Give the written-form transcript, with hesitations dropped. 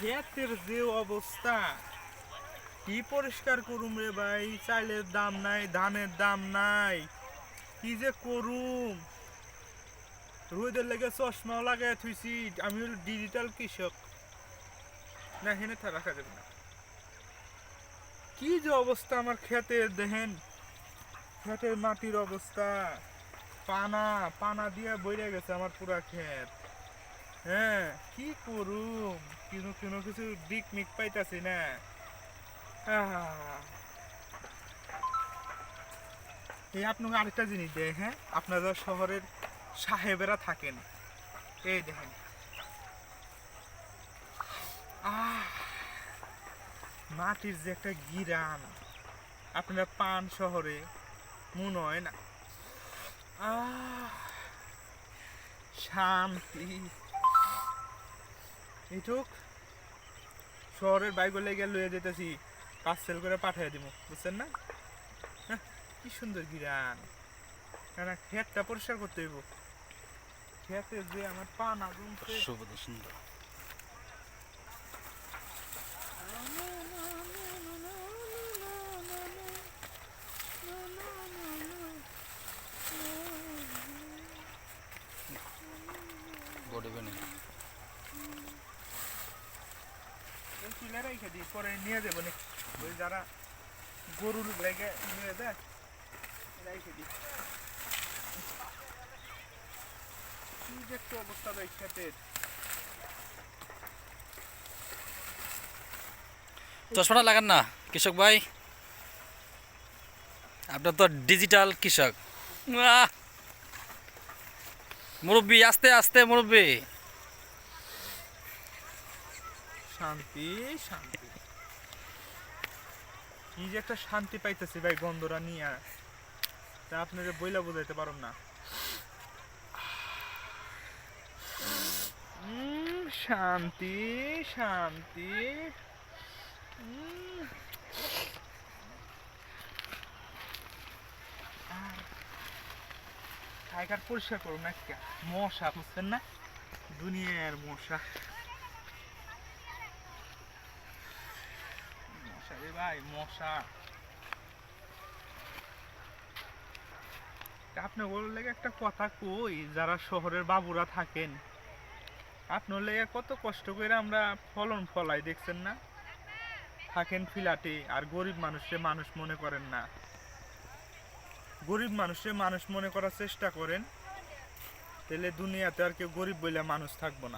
ক্ষেতের যে অবস্থা, কি পরিষ্কার করুম রে ভাই? চাইলের দাম নাই, ধানের দাম নাই, কি যে করুম? রোদের লেগে চশমাও লাগাই থুইছি। আমি হলো ডিজিটাল কৃষক। না, হেনে রাখা যাবে না। কি যে অবস্থা আমার ক্ষেতের, দেখেন ক্ষেতের মাটির অবস্থা। পানা পানা দিয়ে বইরে গেছে আমার পুরা ক্ষেত। হ্যাঁ, কি করুম? কোনো কোনো কিছু দিক মিক পাইতাছি না। আহ, এই আপনাকে আরেকটা জিনিস দেয়, হ্যাঁ, আপনারা শহরের সাহেবেরা থাকেন, এই দেখেন, আহ মাটির যে একটা গিরান আপনারা পান শহরে মনে হয় না। আহ শান্তি। এইটুক শহরের বাইক লেগে লয়ে যেতেছি, পার্সেল করে পাঠিয়ে দিব, বুঝছেন না? হ্যাঁ, কি সুন্দর গিরান। না, ক্ষেতটা পরিষ্কার করতে হইব। ক্ষেতে যে আমার পানা জমছে। সুন্দর। তুলে রেখে দিই, পরে নিয়ে যাবো নি। ওই যারা গরুর লেগে নিয়ে দেয়, রেখে দিই। কি যে একটা অবস্থা ভাই ক্ষেতের। চশমাটা লাগান না কৃষক ভাই, আপনার তো ডিজিটাল কৃষক। আহ! মুরব্বি, আস্তে আস্তে মুরব্বি। শান্তি শান্তি, কি যে একটা শান্তি পাইতেছি ভাই গন্ধরা নিয়ে, তা আপনারা বইলা বোঝাইতে পারুন না। শান্তি শান্তি। উম, আর টাইগার পরিষ্কার করুন না, কে মশা, বুঝছেন না? দুনিয়ার মশা, মশা রে ভাই, মশা। আপনার লেগে একটা কথা কই, যারা শহরের বাবুরা থাকেন, আপনার লেগে কত কষ্ট করে আমরা ফলন ফলাই, দেখছেন না? থাকেন ফ্ল্যাটে, আর গরিব মানুষকে মানুষ মনে করেন না। গরিব মানুষকে মানুষ মনে করার চেষ্টা করেন, তাহলে দুনিয়াতে আর কেউ গরিব বলে মানুষ থাকবো না।